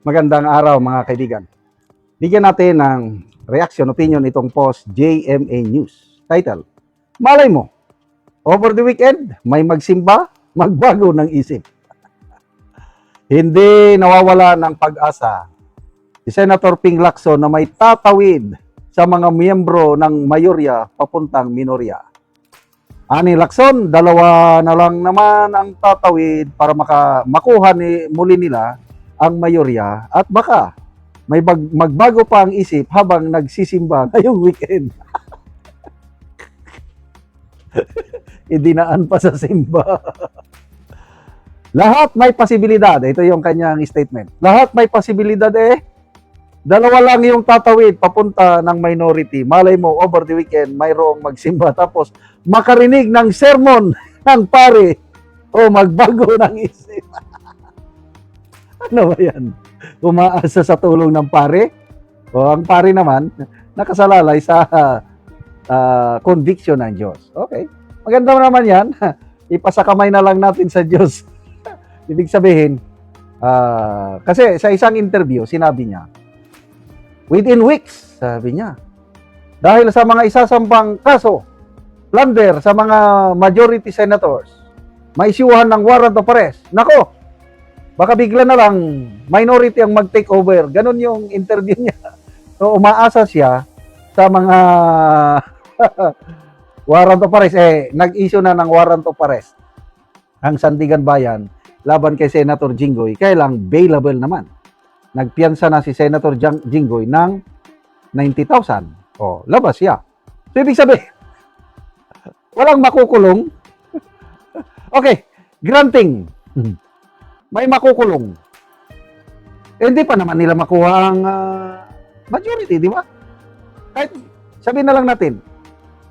Magandang araw mga kaibigan. Bigyan natin ng reaction, opinion itong post JMA News. Title, Malay mo, over the weekend, may magsimba, magbago ng isip. Hindi nawawala ng pag-asa si Senator Ping Lacson na may tatawid sa mga miyembro ng mayorya papuntang minorya. Ani Lacson, dalawa na lang naman ang tatawid para makuha muli nila ang mayorya at baka may magbago pa ang isip habang nagsisimba ngayong weekend. Idinaan pa sa simba. Lahat may posibilidad. Ito yung kanyang statement. Lahat may posibilidad Dalawa lang yung tatawid papunta ng minority. Malay mo, over the weekend, mayroong magsimba. Tapos, makarinig ng sermon ng pare o magbago ng isip. Ano ba yan? Umaasa sa tulong ng pare? O ang pare naman, nakasalalay sa conviction ng Diyos. Okay. Maganda naman yan. Ipasakamay na lang natin sa Diyos. Ibig sabihin, kasi sa isang interview, sinabi niya, within weeks, sabi niya, dahil sa mga isasampang kaso, plunder sa mga majority senators, maisyuhan ng warrant of arrest. Nako, baka bigla na lang minority ang mag-take over. Ganon yung interview niya. So, umaasa siya sa mga warrant of arrest. Nag-issue na ng warrant of arrest ang Sandigan Bayan laban kay Senator Jinggoy. Kaya lang, bailable naman. Nagpiyansa na si Senator Jinggoy ng 90,000. O, labas siya. So, ibig sabihin, walang makukulong. Okay, granting. May makukulong. Hindi pa naman nila makuha ang majority, di ba? Kahit sabihin na lang natin,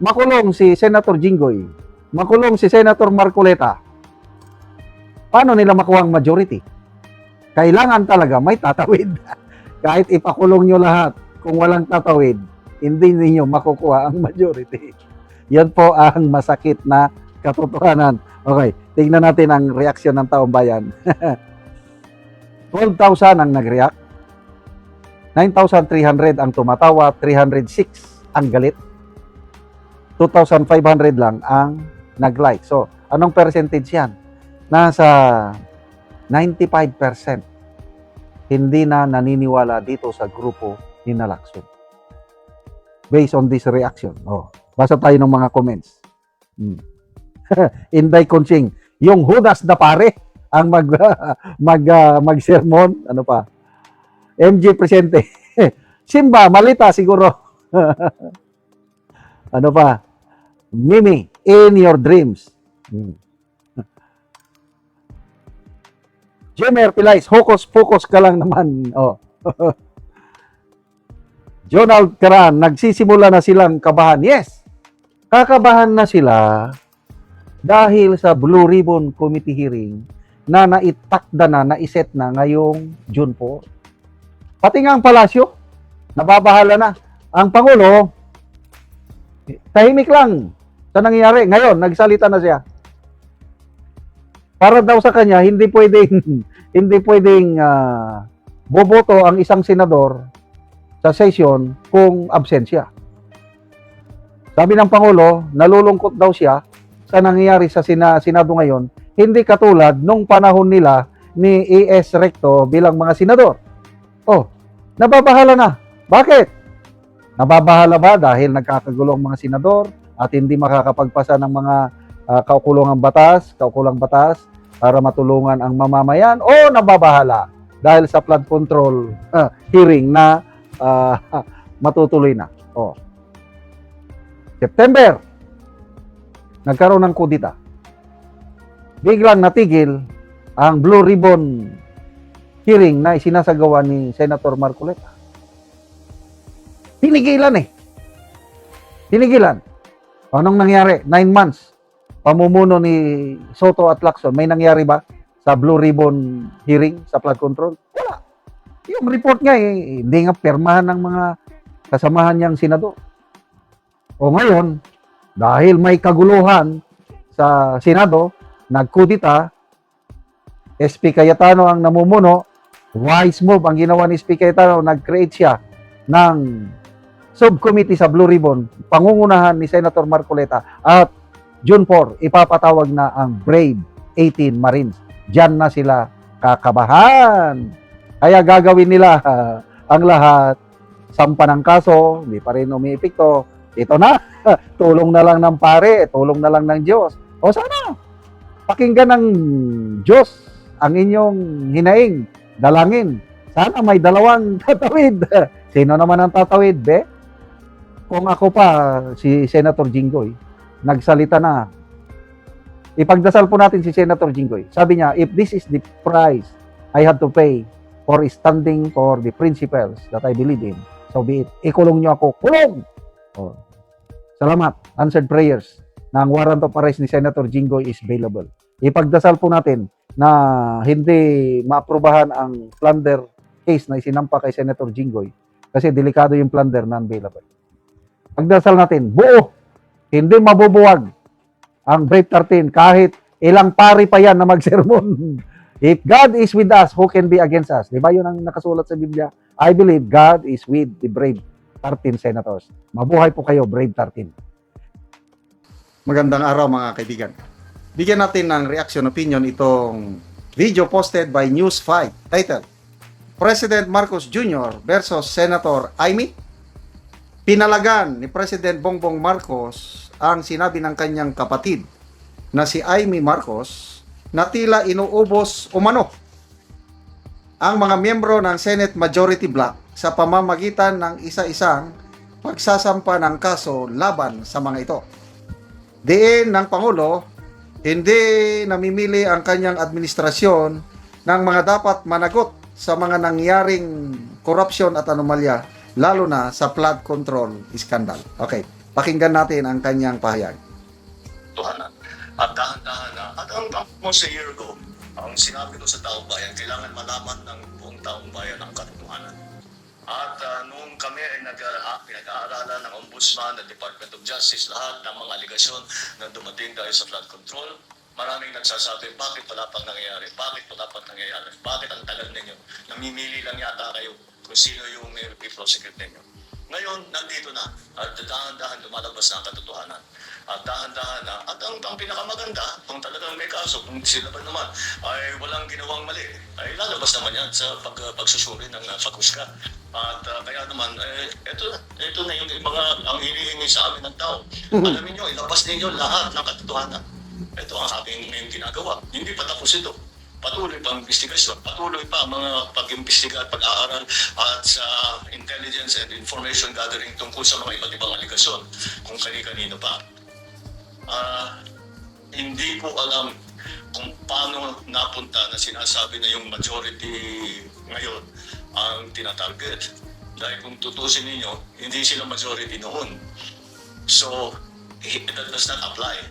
makulong si Senator Jinggoy, makulong si Senator Marcoleta. Paano nila makuha ang majority? Kailangan talaga may tatawid. Kahit ipakulong nyo lahat, kung walang tatawid, hindi ninyo makukuha ang majority. Yan po ang masakit na katotohanan. Okay, tingnan natin ang reaksyon ng taong bayan. 12,000 ang nag-react. 9,300 ang tumatawa, 306 ang galit. 2,500 lang ang nag-like. So, anong percentage yan? Nasa 95% hindi na naniniwala dito sa grupo ni Lacson. Based on this reaction. Basa tayo ng mga comments. Inday Conching, yung hudas na pare ang mag-sermon. Ano pa? MJ Presente. Simba, malita siguro. Ano pa? Mimi, in your dreams. Jemer Pilais, focus ka lang naman. Jonald Caran, nagsisimula na silang kabahan. Yes, kakabahan na sila dahil sa Blue Ribbon Committee hearing na naitakda na, naiset na ngayong June 4. Pati nga ang palasyo, nababahala na. Ang Pangulo, tahimik lang sa nangyayari. Ngayon, nagsalita na siya. Para daw sa kanya, hindi pwedeng boboto ang isang senador sa session kung absent siya. Sabi ng Pangulo, nalulungkot daw siya sa nangyayari sa Senado ngayon, hindi katulad nung panahon nila ni A.S. Recto bilang mga senador. Nababahala na. Bakit? Nababahala ba dahil nagkakagulo ang mga senador at hindi makakapagpasa ng mga kaukulang batas para matulungan ang mamamayan, o nababahala dahil sa flood control hearing na matutuloy na. September, nagkaroon ng kudita. Biglang natigil ang Blue Ribbon hearing na isinasagawa ni Senator Marcoleta. Tinigilan. Anong nangyari? 9 months. Pamumuno ni Soto at Lacson. May nangyari ba sa Blue Ribbon hearing sa flood control? Wala. Yung report nga, hindi nga permahan ng mga kasamahan niyang senador. Ngayon, dahil may kaguluhan sa Senado, nagkudita, SP Cayetano ang namumuno, Wise move ang ginawa ni Speaker Cayetano, nag-create siya ng subcommittee sa Blue Ribbon, pangungunahan ni Senator Marcoleta, at June 4, ipapatawag na ang Brave 18 Marines. Diyan na sila kakabahan. Kaya gagawin nila ang lahat. Sampa ng kaso, hindi pa rin umiipikto. Ito na, tulong na lang ng pare, tulong na lang ng Diyos. O sana, pakinggan ng Diyos ang inyong hinaing, dalangin. Sana may dalawang tatawid. Sino naman ang tatawid, be? Kung ako pa, si Senator Jinggoy, nagsalita na. Ipagdasal po natin si Senator Jinggoy. Sabi niya, if this is the price I have to pay for standing for the principles that I believe in, so be it. Ikulong niyo ako. Kulong! Oh. Salamat. Answered prayers na ang warrant of arrest ni Senator Jinggoy is bailable. Ipagdasal po natin na hindi maaprubahan ang plunder case na isinampa kay Senator Jinggoy kasi delikado yung plunder non-bailable. Pagdasal natin, buo, hindi mabubuwag ang Brave 13 kahit ilang pari pa yan na magsermon. If God is with us, who can be against us? Di ba yun ang nakasulat sa Biblia? I believe God is with the Brave 13 senators. Mabuhay po kayo, Brave 13. Magandang araw mga kaibigan. Bigyan natin ng reaction opinion itong video posted by News 5 titled President Marcos Jr. versus Senator Amy. Pinalagan ni President Bongbong Marcos ang sinabi ng kanyang kapatid na si Amy Marcos na tila inuubos umano ang mga miyembro ng Senate Majority Bloc sa pamamagitan ng isa-isang pagsasampa ng kaso laban sa mga ito. Diin ng Pangulo, hindi namimili ang kanyang administrasyon ng mga dapat managot sa mga nangyaring korupsyon at anomalya, lalo na sa flood control scandal. Okay, pakinggan natin ang kanyang pahayag. At dahan-dahan na, at ang almost a year ago, ang sinabi ko sa taong bayan, kailangan malaman ng buong taong bayan ang katotohanan. At nung kami ay nag-aaralan ng Ombudsman, ng Department of Justice, lahat ng mga aligasyon na dumating dahil sa flood control, maraming nagsasabi, bakit wala pang nangyayari? Bakit wala pang nangyayari? Bakit ang tagal ninyo? Namimili lang yata kayo kung sino yung may prosecute ninyo. Ngayon, nandito na. At dahan-dahan lumalabas na ang katotohanan. At dahan-dahan na. At ang pinakamaganda, kung talagang may kaso, kung sila ba naman ay walang ginawang mali, ay lalabas naman yan sa pagsusuri ng paghusga. At kaya naman, ito na yung mga ang hinihingi sa amin ng tao. Alamin nyo, ilabas ninyo lahat ng katotohanan. Ito ang aking ginagawa. Hindi pa tapos ito. Patuloy pa ang investigasyon, patuloy pa ang mga pag-imbestiga at pag-aaral at sa intelligence and information gathering tungkol sa mga iba't ibang aligasyon kung kani-kanino pa. Hindi ko alam kung paano napunta na sinasabi na yung majority ngayon ang tinatarget. Dahil kung tutusin ninyo, hindi sila majority noon. So, that does not apply.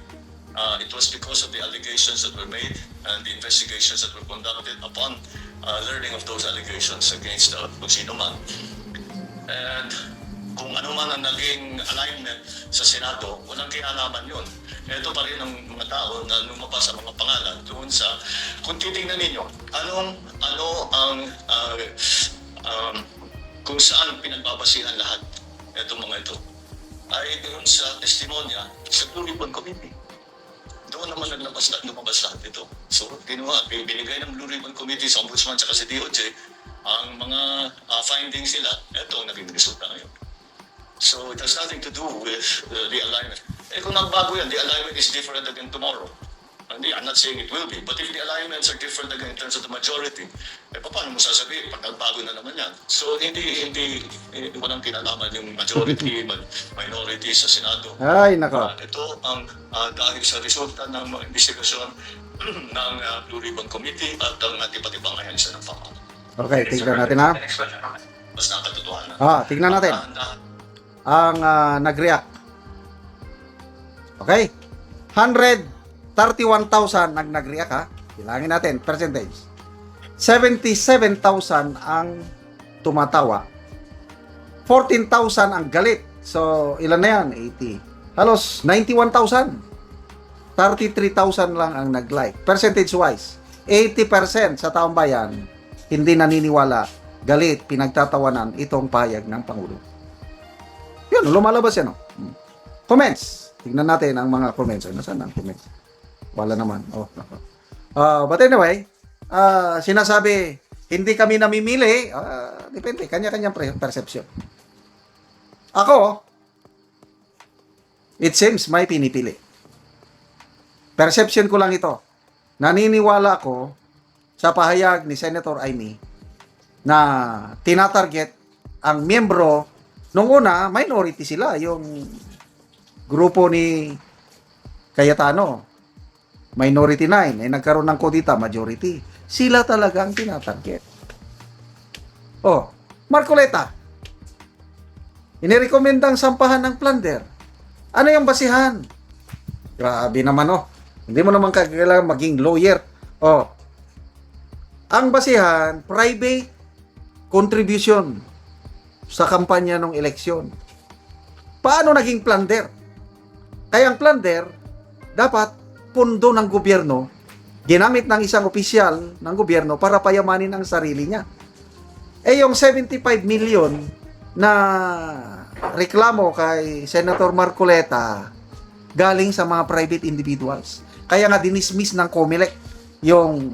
It was because of the allegations that were made and the investigations that were conducted upon learning of those allegations against kung sino man. And kung ano man ang naging alignment sa Senado, walang kinalaman yun. Ito pa rin ang mga tao na lumabas sa mga pangalan doon sa, kung titingnan ninyo, kung saan pinagbabasihan lahat itong mga ito, ay doon sa testimonya sa Blue Ribbon Committee. Doon naman lumabas lahat ito. So, binigay ng Blue Ribbon Committee sa Ombudsman at sa DOJ ang mga findings nila. Ito, naging resulta ngayon. So, it has nothing to do with the alignment. Kung nagbago yan, the alignment is different again tomorrow. I'm not saying it will be, but if the alignments are different again in terms of the majority, paano mo sasabihin pag nagbago na naman yan? So, hindi walang kinalaman yung majority, minority sa Senado. Ay, nako. Ito ang dahil sa resulta ng mga investigasyon ng Blue Ribbon Committee at ang iba't ibang ahensya ng Pangulo. Okay, tignan natin ha. Basta ang katotohanan. Tignan natin. Ang nag-react. Okay? 131,000 ang nag-react ha. Bilangin natin, percentage. 77,000 ang tumatawa. 14,000 ang galit. So, ilan na yan? 80. Halos 91,000. 33,000 lang ang nag-like. Percentage-wise, 80% sa taong bayan hindi naniniwala, galit, pinagtatawanan itong pahayag ng Pangulo. Yun, lumalabas yan. Comments. Tingnan natin ang mga comments. Nasaan ang comments? Wala naman. But anyway, sinasabi, hindi kami namimili. Depende, kanya-kanyang perception. Ako, it seems may pinipili. Perception ko lang ito. Naniniwala ako sa pahayag ni Senator Amy na tinatarget ang miyembro. Nung una, minority sila. Yung grupo ni Cayetano, minority 9. Ay nagkaroon ng kodita, majority. Sila talaga ang tinatarget. Marcoleta. Inirekomendang sampahan ng plunder. Ano yung basihan? Grabe naman, Hindi mo naman kailangan maging lawyer. Ang basihan, private contribution sa kampanya ng eleksyon. Paano naging plunder? Kaya ang plunder, dapat pundo ng gobyerno, ginamit ng isang opisyal ng gobyerno para payamanin ang sarili niya. Yung 75 million na reklamo kay Senator Marcoleta galing sa mga private individuals. Kaya nga dinismiss ng COMELEC yung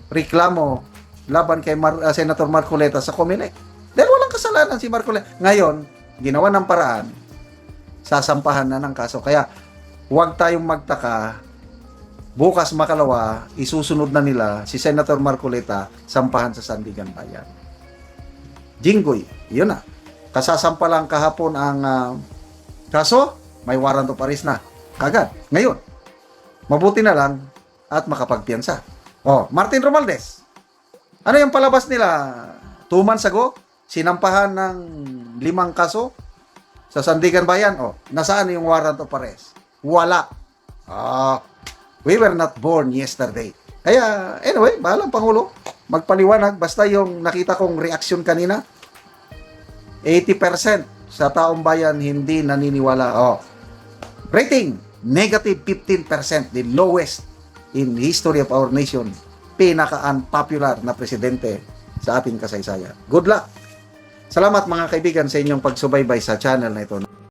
reklamo laban kay Senator Marcoleta sa COMELEC. Dahil walang kasalanan si Marcoleta. Ngayon, ginawa ng paraan, sasampahan na ng kaso. Kaya huwag tayong magtaka, bukas makalawa, isusunod na nila si Senator Marcoleta sampahan sa Sandigan Bayan. Jinggoy, yun na. Kasasampa lang kahapon ang kaso, may warrant of arrest na. Kagad. Ngayon, mabuti na lang at makapagpiyansa. Martin Romualdez. Ano yung palabas nila? 2 months ago, sinampahan ng 5 kaso sa Sandigan Bayan. Nasaan yung warrant of arrest? Wala. We were not born yesterday. Kaya, anyway, bahalang Pangulo, magpaliwanag. Basta yung nakita kong reaksyon kanina, 80% sa taong bayan hindi naniniwala. Rating, negative 15%, the lowest in history of our nation. Pinaka-unpopular na presidente sa ating kasaysayan. Good luck! Salamat mga kaibigan sa inyong pagsubaybay sa channel na ito.